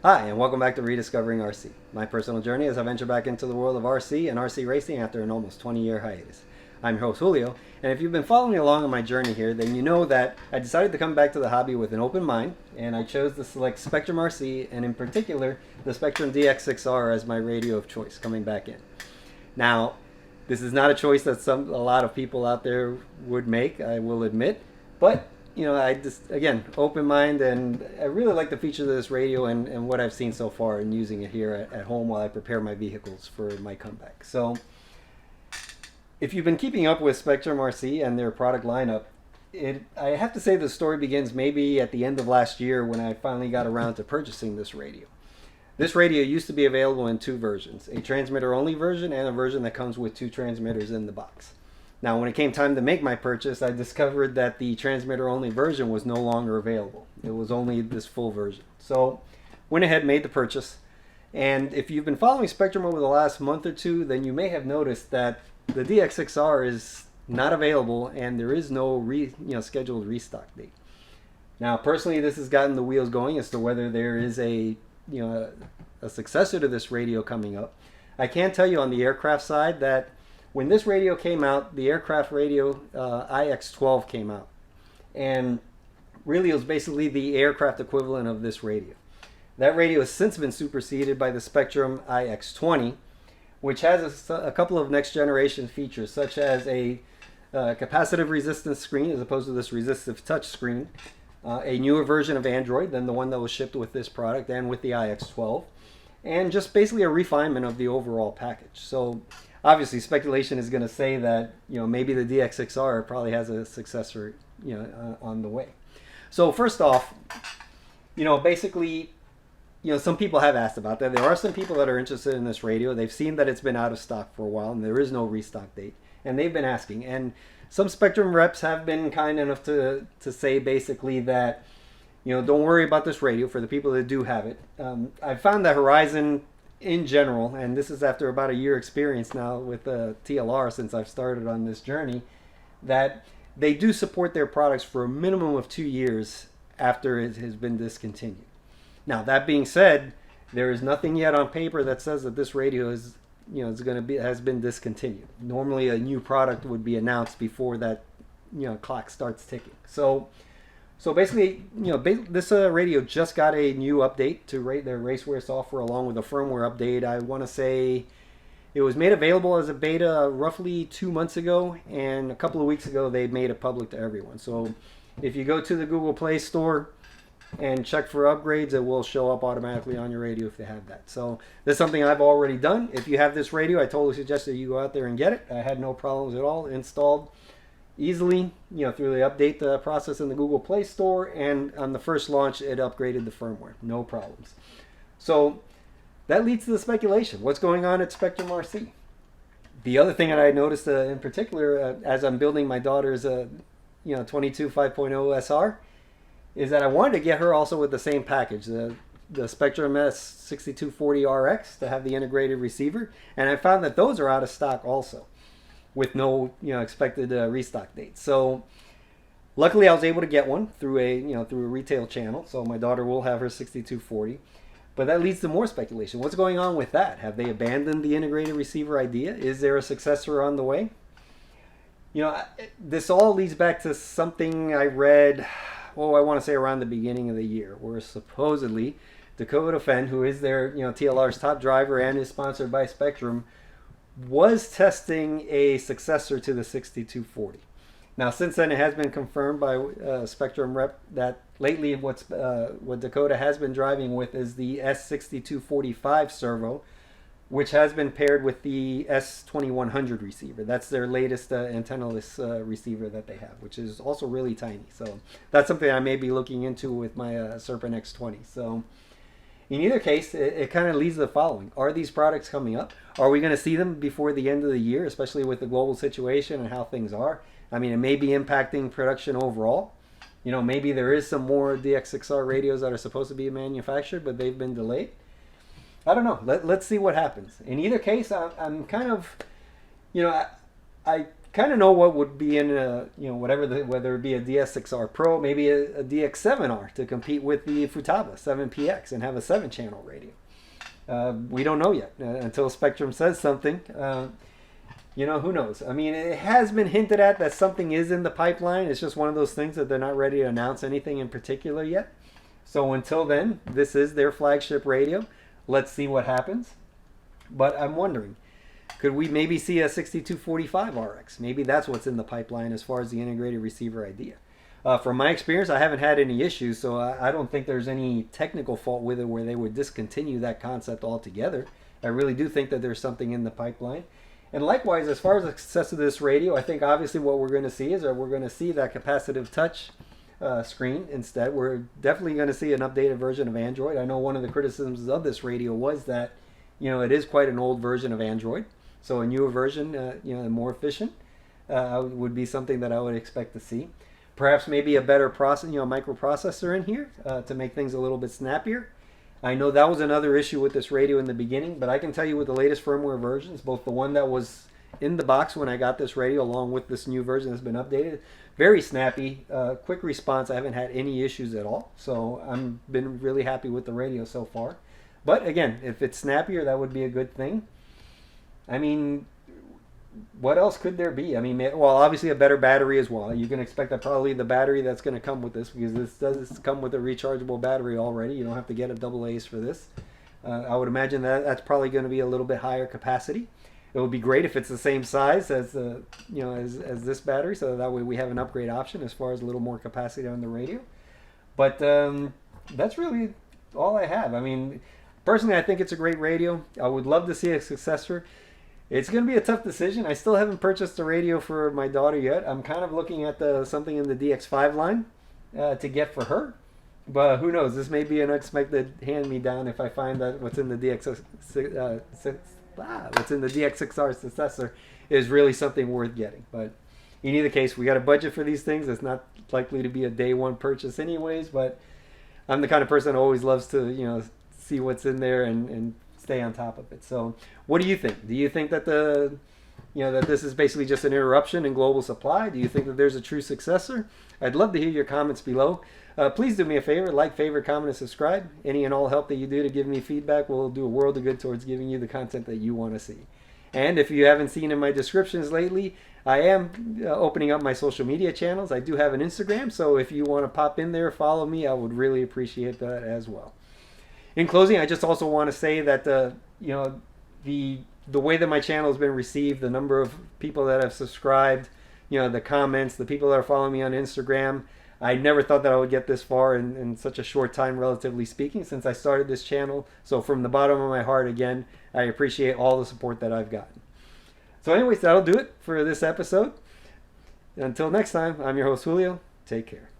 Hi, and welcome back to Rediscovering RC, my personal journey as I venture back into the world of RC and RC racing after an almost 20-year hiatus. I'm your host, Julio, and if you've been following along on my journey here, then you know that I decided to come back to the hobby with an open mind, and I chose to select Spektrum RC, and in particular, the Spektrum DX6R as my radio of choice coming back in. Now, this is not a choice that a lot of people out there would make, I will admit, but I just, again, open mind, and I really like the features of this radio and what I've seen so far in using it here at home while I prepare my vehicles for my comeback. So, if you've been keeping up with Spektrum RC and their product lineup, I have to say the story begins maybe at the end of last year when I finally got around to purchasing this radio. This radio used to be available in two versions, a transmitter-only version and a version that comes with two transmitters in the box. Now, when it came time to make my purchase, I discovered that the transmitter-only version was no longer available. It was only this full version. So, went ahead, made the purchase. And if you've been following Spektrum over the last month or two, then you may have noticed that the DX6R is not available and there is no scheduled restock date. Now, personally, this has gotten the wheels going as to whether there is a successor to this radio coming up. I can tell you on the aircraft side that when this radio came out, the aircraft radio IX-12 came out. And really it was basically the aircraft equivalent of this radio. That radio has since been superseded by the Spektrum IX-20, which has a couple of next generation features, such as a capacitive resistance screen as opposed to this resistive touch screen, a newer version of Android than the one that was shipped with this product and with the IX-12, and just basically a refinement of the overall package. So obviously, Spekulation is going to say that maybe the DX6R probably has a successor on the way. So first off, basically, some people have asked about that. There are some people that are interested in this radio. They've seen that it's been out of stock for a while, and there is no restock date. And they've been asking. And some Spektrum reps have been kind enough to say basically that, don't worry about this radio for the people that do have it. I've found that Horizon in general, and this is after about a year experience now with TLR since I've started on this journey, that they do support their products for a minimum of 2 years after it has been discontinued. Now, that being said, there is nothing yet on paper that says that this radio is has been discontinued. Normally a new product would be announced before that clock starts ticking. So basically, this radio just got a new update to their raceware software along with a firmware update. I want to say it was made available as a beta roughly 2 months ago, and a couple of weeks ago they made it public to everyone. So if you go to the Google Play Store and check for upgrades, it will show up automatically on your radio if they have that. So this is something I've already done. If you have this radio, I totally suggest that you go out there and get it. I had no problems at all. Installed easily, through the update process in the Google Play Store, and on the first launch, it upgraded the firmware. No problems. So that leads to the speculation. What's going on at Spektrum RC? The other thing that I noticed in particular as I'm building my daughter's 22 5.0 SR is that I wanted to get her also with the same package, the Spektrum S6240RX to have the integrated receiver, and I found that those are out of stock also, with no expected restock date. So luckily I was able to get one through a retail channel, so my daughter will have her 6240. But that leads to more speculation. What's going on with that? Have they abandoned the integrated receiver idea? Is there a successor on the way? This all leads back to something I read, I want to say around the beginning of the year, where supposedly Dakota Fenn, who is their TLR's top driver and is sponsored by Spektrum, was testing a successor to the 6240. Now, since then, it has been confirmed by Spektrum rep that lately what Dakota has been driving with is the S6245 servo, which has been paired with the S2100 receiver. That's their latest antennaless receiver that they have, which is also really tiny. So that's something I may be looking into with my Serpent X20. So in either case, it kind of leads to the following. Are these products coming up? Are we going to see them before the end of the year, especially with the global situation and how things are? I mean, it may be impacting production overall. Maybe there is some more DX6R radios that are supposed to be manufactured, but they've been delayed. I don't know. Let's see what happens. In either case, I'm kind of, I kind of know what would be in whether it be a DS6R Pro, maybe a DX7R to compete with the Futaba 7PX and have a 7-channel radio. We don't know yet until Spektrum says something. Who knows? I mean, it has been hinted at that something is in the pipeline. It's just one of those things that they're not ready to announce anything in particular yet. So until then, this is their flagship radio. Let's see what happens. But I'm wondering, could we maybe see a 6245 RX? Maybe that's what's in the pipeline as far as the integrated receiver idea. From my experience, I haven't had any issues, so I don't think there's any technical fault with it where they would discontinue that concept altogether. I really do think that there's something in the pipeline. And likewise, as far as the success of this radio, I think obviously what we're going to see is that we're going to see that capacitive touch screen instead. We're definitely going to see an updated version of Android. I know one of the criticisms of this radio was that, it is quite an old version of Android. So a newer version, more efficient, would be something that I would expect to see. Perhaps maybe a better microprocessor in here to make things a little bit snappier. I know that was another issue with this radio in the beginning, but I can tell you with the latest firmware versions, both the one that was in the box when I got this radio along with this new version that's been updated, very snappy, quick response. I haven't had any issues at all. So I've been really happy with the radio so far. But again, if it's snappier, that would be a good thing. I mean, what else could there be? I mean, well, obviously a better battery as well. You can expect that probably the battery that's going to come with this, because this does come with a rechargeable battery already. You don't have to get a double A's for this. I would imagine that that's probably going to be a little bit higher capacity. It would be great if it's the same size as as this battery, so that way we have an upgrade option as far as a little more capacity on the radio. But that's really all I have. I mean, personally, I think it's a great radio. I would love to see a successor. It's going to be a tough decision. I still haven't purchased a radio for my daughter yet. I'm kind of looking at something in the DX5 line to get for her. But who knows? This may be an unexpected hand-me-down if I find that what's in the DX6R successor is really something worth getting. But in either case, we got a budget for these things. It's not likely to be a day one purchase anyways, but I'm the kind of person that always loves to, see what's in there and stay on top of it. So what do you think? Do you think that that this is basically just an interruption in global supply? Do you think that there's a true successor? I'd love to hear your comments below. Please do me a favor, like, favorite, comment, and subscribe. Any and all help that you do to give me feedback will do a world of good towards giving you the content that you want to see. And if you haven't seen in my descriptions lately, I am opening up my social media channels. I do have an Instagram, so if you want to pop in there, follow me, I would really appreciate that as well. In closing, I just also want to say that the way that my channel has been received, the number of people that have subscribed, the comments, the people that are following me on Instagram, I never thought that I would get this far in such a short time, relatively speaking, since I started this channel. So from the bottom of my heart, again, I appreciate all the support that I've gotten. So anyways, that'll do it for this episode. Until next time, I'm your host, Julio. Take care.